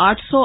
$800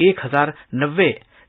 1090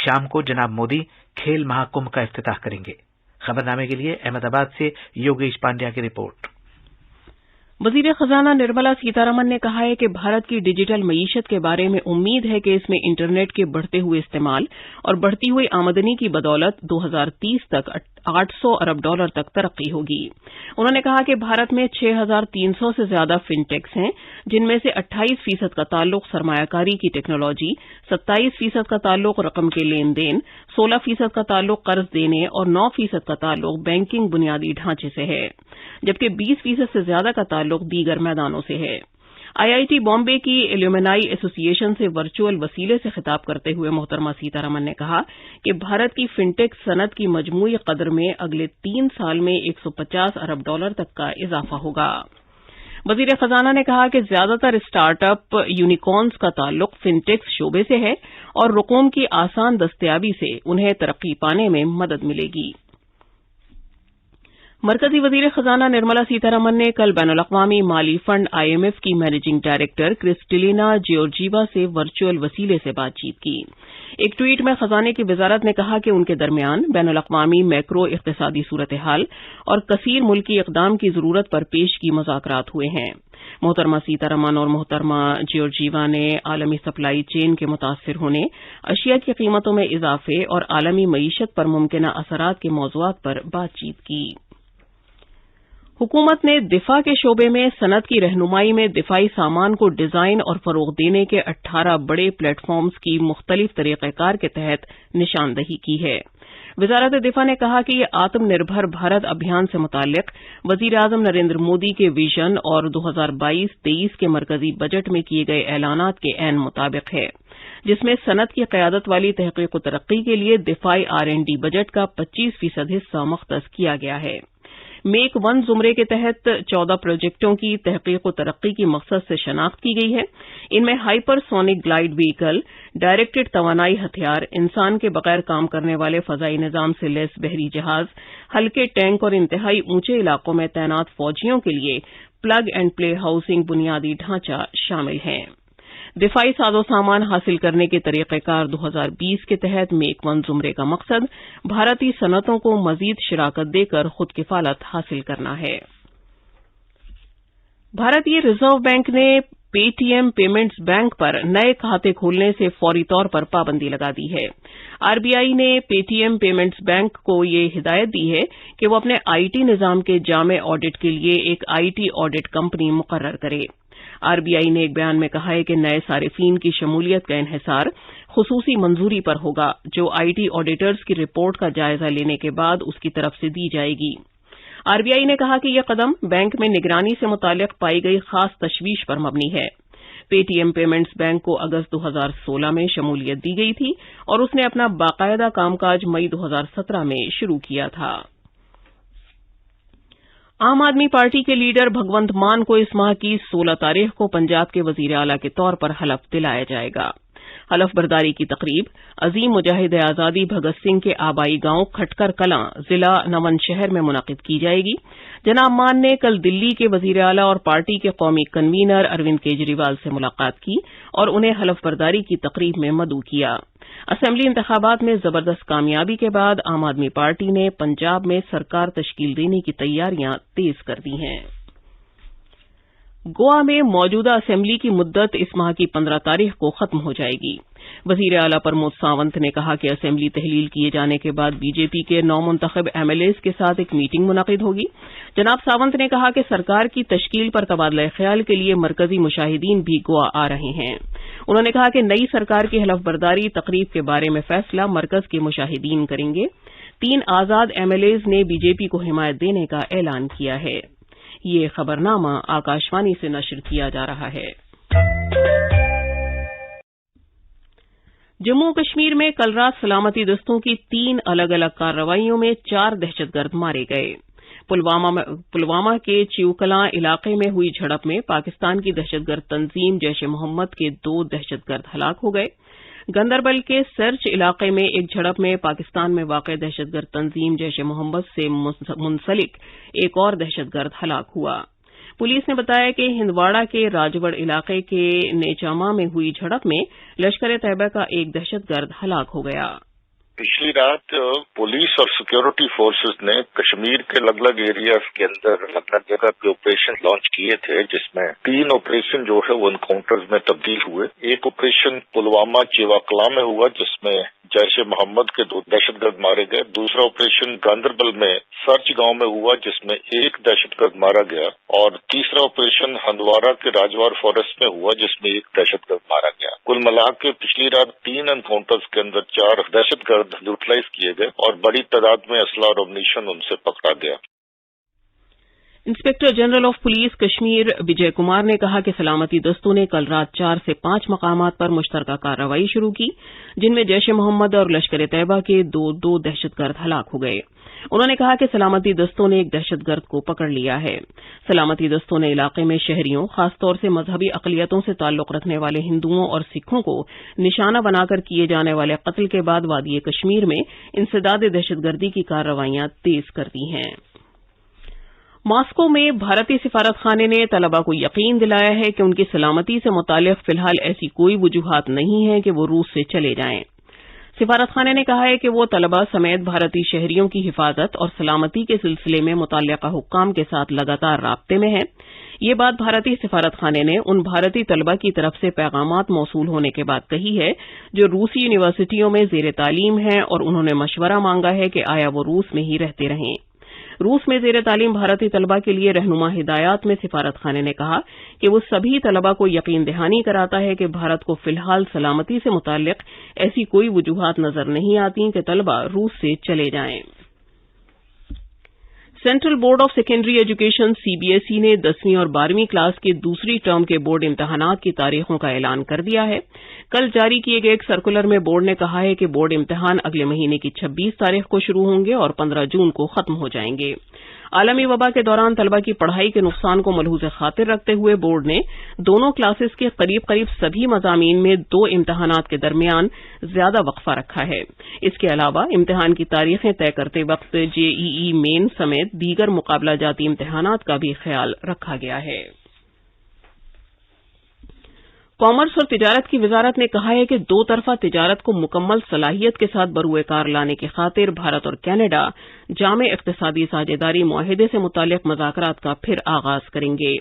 شام کو جناب مودی کھیل مہاکمبھ کا افتتاح کریں گے۔ خبرنامے کے لیے احمد آباد سے یوگیش پانڈیا کی رپورٹ۔ وزیر خزانہ نرملا سیتارمن نے کہا ہے کہ بھارت کی ڈیجیٹل معیشت کے بارے میں امید ہے کہ اس میں انٹرنیٹ کے بڑھتے ہوئے استعمال اور بڑھتی ہوئی آمدنی کی بدولت 2030 تک $800 ارب تک ترقی ہوگی۔ انہوں نے کہا کہ بھارت میں 6,300 سے زیادہ فن ٹیکس ہیں، جن میں سے 28% کا تعلق سرمایہ کاری کی ٹیکنالوجی، 27% کا تعلق رقم کے لین دین، 16% کا تعلق قرض دینے اور 9% کا تعلق بینکنگ بنیادی ڈھانچے سے ہے، جبکہ 20% سے زیادہ کا تعلق دیگر میدانوں سے ہے۔ IIT بامبے کی ایلومنائی ایسوسی ایشن سے ورچوئل وسیلے سے خطاب کرتے ہوئے محترمہ سیتارمن نے کہا کہ بھارت کی فن ٹیک صنعت کی مجموعی قدر میں اگلے 3 سال میں $150 ارب تک کا اضافہ ہوگا۔ وزیر خزانہ نے کہا کہ زیادہ تر اسٹارٹ اپ یونیکارنز کا تعلق فن ٹیکس شعبے سے ہے اور رقوم کی آسان دستیابی سے انہیں ترقی پانے میں مدد ملے گی۔ مرکزی وزیر خزانہ نرملا سیتارمن نے کل بین الاقوامی مالی فنڈ IMF کی مینیجنگ ڈائریکٹر کرسٹلینا جیورجیوا سے ورچوئل وسیلے سے بات چیت کی۔ ایک ٹویٹ میں خزانے کی وزارت نے کہا کہ ان کے درمیان بین الاقوامی میکرو اقتصادی صورتحال اور کثیر ملکی اقدام کی ضرورت پر پیش کی مذاکرات ہوئے ہیں۔ محترمہ سیتارمن اور محترمہ جیورجیوا نے عالمی سپلائی چین کے متاثر ہونے، اشیاء کی قیمتوں میں اضافے اور عالمی معیشت پر ممکنہ اثرات کے موضوعات پر بات چیت کی۔ حکومت نے دفاع کے شعبے میں صنعت کی رہنمائی میں دفاعی سامان کو ڈیزائن اور فروغ دینے کے 18 بڑے پلیٹ فارمز کی مختلف طریقہ کار کے تحت نشاندہی کی ہے۔ وزارت دفاع نے کہا کہ یہ آتم نربھر بھارت ابھیان سے متعلق وزیر اعظم نریندر مودی کے ویژن اور 2022-23 کے مرکزی بجٹ میں کیے گئے اعلانات کے عین مطابق ہے، جس میں صنعت کی قیادت والی تحقیق و ترقی کے لیے دفاعی R&D بجٹ کا 25% حصہ مختص کیا گیا ہے۔ میک ون زمرے کے تحت 14 پروجیکٹوں کی تحقیق و ترقی کی مقصد سے شناخت کی گئی ہے۔ ان میں hyper sonic glide vehicle, directed توانائی ہتھیار، انسان کے بغیر کام کرنے والے فضائی نظام سے لیس بحری جہاز، ہلکے ٹینک اور انتہائی اونچے علاقوں میں تعینات فوجیوں کے لیے پلگ اینڈ پلے ہاؤسنگ بنیادی ڈھانچہ شامل ہیں۔ دفاعی سازوسامان حاصل کرنے کے طریقہ کار 2020 کے تحت میک ون زمرے کا مقصد بھارتی صنعتوں کو مزید شراکت دے کر خود کفالت حاصل کرنا ہے۔ بھارتی ریزرو بینک نے پے ٹی ایم پیمنٹس بینک پر نئے کھاتے کھولنے سے فوری طور پر پابندی لگا دی ہے۔ RBI نے پے ٹی ایم پیمنٹس بینک کو یہ ہدایت دی ہے کہ وہ اپنے IT نظام کے جامع آڈٹ کے لیے ایک IT آڈٹ کمپنی مقرر کرے۔ RBI نے ایک بیان میں کہا ہے کہ نئے صارفین کی شمولیت کا انحصار خصوصی منظوری پر ہوگا، جو IT آڈیٹرز کی رپورٹ کا جائزہ لینے کے بعد اس کی طرف سے دی جائے گی۔ RBI نے کہا کہ یہ قدم بینک میں نگرانی سے متعلق پائی گئی خاص تشویش پر مبنی ہے۔ پے ٹی ایم پیمنٹس بینک کو اگست 2016 میں شمولیت دی گئی تھی اور اس نے اپنا باقاعدہ کام کاج مئی 2017 میں شروع کیا تھا۔ عام آدمی پارٹی کے لیڈر بھگونت مان کو اس ماہ کی 16 تاریخ کو پنجاب کے وزیر اعلیٰ کے طور پر حلف دلایا جائے گا۔ حلف برداری کی تقریب عظیم مجاہد آزادی بھگت سنگھ کے آبائی گاؤں کھٹکر کلاں ضلع نون شہر میں منعقد کی جائے گی۔ جناب مان نے کل دلی کے وزیر اعلیٰ اور پارٹی کے قومی کنوینر اروند کیجریوال سے ملاقات کی اور انہیں حلف برداری کی تقریب میں مدعو کیا۔ اسمبلی انتخابات میں زبردست کامیابی کے بعد عام آدمی پارٹی نے پنجاب میں سرکار تشکیل دینے کی تیاریاں تیز کر دی ہیں۔ گوا میں موجودہ اسمبلی کی مدت اس ماہ کی 15 تاریخ کو ختم ہو جائے گی۔ وزیر اعلیٰ پرمود ساونت نے کہا کہ اسمبلی تحلیل کیے جانے کے بعد بی جے پی کے 9 منتخب MLAs کے ساتھ ایک میٹنگ منعقد ہوگی۔ جناب ساونت نے کہا کہ سرکار کی تشکیل پر تبادلہ خیال کے لیے مرکزی مشاہدین بھی گوا آ رہے ہیں۔ انہوں نے کہا کہ نئی سرکار کی حلف برداری تقریب کے بارے میں فیصلہ مرکز کے مشاہدین کریں گے۔ 3 آزاد MLAs نے بی جے پی کو حمایت دینے کا اعلان کیا ہے۔ یہ خبرنامہ آکاشوانی سے نشر کیا جا رہا ہے۔ جموں کشمیر میں کل رات سلامتی دستوں کی 3 الگ الگ کارروائیوں میں 4 دہشت گرد مارے گئے۔ پلوامہ کے چیوکلاں علاقے میں ہوئی جھڑپ میں پاکستان کی دہشت گرد تنظیم جیش محمد کے 2 دہشت گرد ہلاک ہو گئے۔ گندربل کے سرچ علاقے میں ایک جھڑپ میں پاکستان میں واقع دہشت گرد تنظیم جیش محمد سے منسلک ایک اور دہشت گرد ہلاک ہوا۔ پولیس نے بتایا کہ ہندواڑہ کے راجوڑ علاقے کے نیچاما میں ہوئی جھڑپ میں لشکر طیبہ کا ایک دہشت گرد ہلاک ہو گیا۔ پچھلی رات پولیس اور سیکورٹی فورسز نے کشمیر کے الگ الگ ایریاز کے اندر الگ الگ جگہ پہ آپریشن لانچ کیے تھے، جس میں 3 آپریشن جو ہے وہ انکاؤنٹرز میں تبدیل ہوئے۔ ایک آپریشن پلوامہ چیواکلا میں ہوا جس میں جیش محمد کے 2 دہشت گرد مارے گئے۔ دوسرا آپریشن گاندربل میں سرچ گاؤں میں ہوا جس میں 1 دہشت گرد مارا گیا، اور تیسرا آپریشن ہندوارہ کے راجوار فارسٹ میں ہوا جس میں 1 دہشت گرد مارا گیا۔ کل ملا کے پچھلی رات 3 انکاؤنٹرز کے اندر 4 دہشت گرد نیوٹرلائز کیے گئے اور بڑی تعداد میں اسلحہ اور امنیشن ان سے پکڑا گیا۔ Inspector general of police Kashmir Vijay Kumar نے کہا کہ سلامتی دستوں نے کل رات 4 سے 5 مقامات پر مشترکہ کارروائی شروع کی، جن میں جیش محمد اور لشکر طیبہ کے 2 دہشت گرد ہلاک ہو گئے۔ انہوں نے کہا کہ سلامتی دستوں نے ایک دہشت گرد کو پکڑ لیا ہے۔ سلامتی دستوں نے علاقے میں شہریوں، خاص طور سے مذہبی اقلیتوں سے تعلق رکھنے والے ہندوؤں اور سکھوں کو نشانہ بنا کر کیے جانے والے قتل کے بعد وادی کشمیر میں انسداد دہشت گردی کی کارروائیاں تیز کر دی ہیں۔ ماسکو میں بھارتی سفارت خانے نے طلبہ کو یقین دلایا ہے کہ ان کی سلامتی سے متعلق فی الحال ایسی کوئی وجوہات نہیں ہیں کہ وہ روس سے چلے جائیں۔ سفارت خانے نے کہا ہے کہ وہ طلبہ سمیت بھارتی شہریوں کی حفاظت اور سلامتی کے سلسلے میں متعلقہ حکام کے ساتھ لگاتار رابطے میں ہے۔ یہ بات بھارتی سفارت خانے نے ان بھارتی طلبہ کی طرف سے پیغامات موصول ہونے کے بعد کہی ہے جو روسی یونیورسٹیوں میں زیر تعلیم ہیں اور انہوں نے مشورہ مانگا ہے کہ آیا وہ روس میں ہی رہتے رہیں۔ روس میں زیر تعلیم بھارتی طلبہ کے لیے رہنما ہدایات میں سفارت خانے نے کہا کہ وہ سبھی طلبہ کو یقین دہانی کراتا ہے کہ بھارت کو فی الحال سلامتی سے متعلق ایسی کوئی وجوہات نظر نہیں آتی کہ طلبہ روس سے چلے جائیں۔ Central board of secondary education CBSE نے 10ویں اور 12ویں کلاس کے دوسری ٹرم کے بورڈ امتحانات کی تاریخوں کا اعلان کر دیا ہے۔ کل جاری کیے گئے ایک سرکولر میں بورڈ نے کہا ہے کہ بورڈ امتحان اگلے مہینے کی 26 تاریخ کو شروع ہوں گے اور 15 جون کو ختم ہو جائیں گے۔ عالمی وبا کے دوران طلبہ کی پڑھائی کے نقصان کو ملحوظ خاطر رکھتے ہوئے بورڈ نے دونوں کلاسز کے قریب سبھی مضامین میں 2 امتحانات کے درمیان زیادہ وقفہ رکھا ہے۔ اس کے علاوہ امتحان کی تاریخیں طے کرتے وقت JEE مین سمیت دیگر مقابلہ جاتی امتحانات کا بھی خیال رکھا گیا ہے۔ کامرس اور تجارت کی وزارت نے کہا ہے کہ 2 طرفہ تجارت کو مکمل صلاحیت کے ساتھ بروئے کار لانے کی خاطر بھارت اور کینیڈا جامع اقتصادی ساجھیداری معاہدے سے متعلق مذاکرات کا پھر آغاز کریں گے۔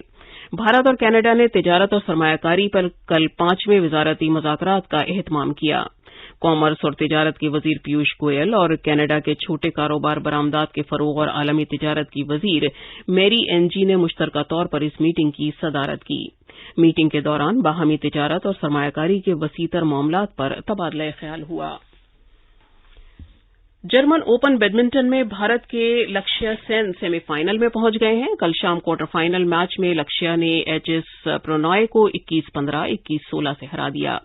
بھارت اور کینیڈا نے تجارت اور سرمایہ کاری پر کل 5ویں وزارتی مذاکرات کا اہتمام کیا۔ کامرس اور تجارت کے وزیر پیوش گوئل اور کینیڈا کے چھوٹے کاروبار برآمدات کے فروغ اور عالمی تجارت کی وزیر میری این جی نے مشترکہ طور پر اس میٹنگ کی صدارت کی۔ میٹنگ کے دوران باہمی تجارت اور سرمایہ کاری کے وسیع تر معاملات پر تبادلہ خیال ہوا۔ جرمن اوپن بیڈمنٹن میں بھارت کے لکشیا سین سیمی فائنل میں پہنچ گئے ہیں۔ کل شام کوارٹر فائنل میچ میں لکشیا نے ایچ پرونوئے کو 21-15، 21-16 سے ہرا دیا۔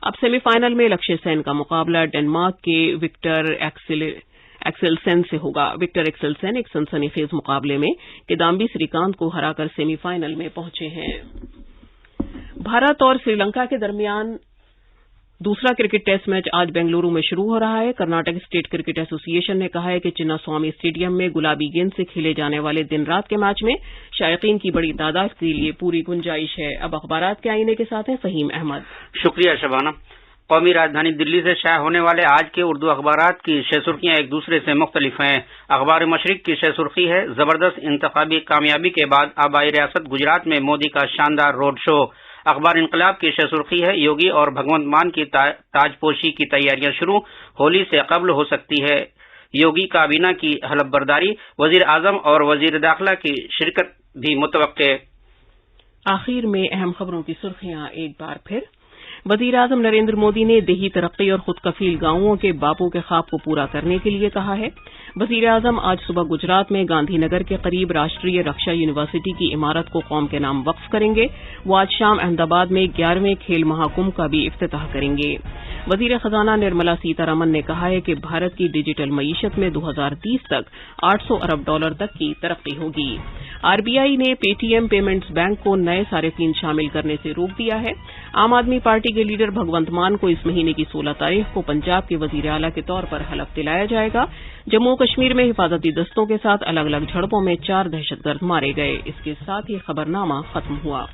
اب سیمی فائنل میں لکشیا سین کا مقابلہ ڈنمارک کے وکٹر ایکسلسن سے ہوگا۔ وکٹر ایکسلسن ایک سنسنی خیز مقابلے میں کدامبی سری کانت کو ہرا کر سیمی فائنل میں پہنچے ہیں۔ بھارت اور سری لنکا کے درمیان دوسرا کرکٹ ٹیسٹ میچ آج بنگلورو میں شروع ہو رہا ہے۔ کرناٹک اسٹیٹ کرکٹ ایسوسی ایشن نے کہا ہے کہ چنا سوامی اسٹیڈیم میں گلابی گیند سے کھیلے جانے والے دن رات کے میچ میں شائقین کی بڑی تعداد کے لیے پوری گنجائش ہے۔ اب اخبارات کے آئینے کے ساتھ ہیں فہیم احمد۔ شکریہ شبانہ۔ قومی راجدھانی دلی سے شائع ہونے والے آج کے اردو اخبارات کی شہ سرخیاں ایک دوسرے سے مختلف ہیں۔ اخبار مشرق کی شہ سرخی ہے زبردست انتخابی کامیابی کے بعد آبائی ریاست گجرات میں مودی کا شاندار روڈ شو۔ اخبار انقلاب کی شہ سرخی ہے یوگی اور بھگونت مان کی تاج پوشی کی تیاریاں شروع، ہولی سے قبل ہو سکتی ہے یوگی کابینہ کی حلف برداری، وزیر اعظم اور وزیر داخلہ کی شرکت بھی متوقع۔ آخر میں اہم خبروں کی سرخیاں ایک بار پھر۔ وزیر اعظم نریندر مودی نے دیہی ترقی اور خود کفیل گاؤں کے باپو کے خواب کو پورا کرنے کے لیے کہا ہے۔ وزیر اعظم آج صبح گجرات میں گاندھی نگر کے قریب راشٹریہ رکشا یونیورسٹی کی عمارت کو قوم کے نام وقف کریں گے۔ وہ آج شام احمد آباد میں 11ویں کھیل مہاکمبھ کا بھی افتتاح کریں گے۔ وزیر خزانہ نرملا سیتا رمن نے کہا ہے کہ بھارت کی ڈیجیٹل معیشت میں 2030 تک $800 ارب تک کی ترقی ہوگی۔ RBI نے پے ٹی ایم پیمنٹس بینک کو نئے صارفین شامل کرنے سے روک دیا ہے۔ عام آدمی پارٹی کے لیڈر بھگونت مان کو اس مہینے کی 16 تاریخ کو پنجاب کے وزیر اعلیٰ کے طور پر حلف دلایا جائے گا۔ جموں کشمیر میں حفاظتی دستوں کے ساتھ الگ الگ جھڑپوں میں 4 دہشت گرد مارے گئے۔ اس کے ساتھ ہی خبرنامہ ختم ہوا۔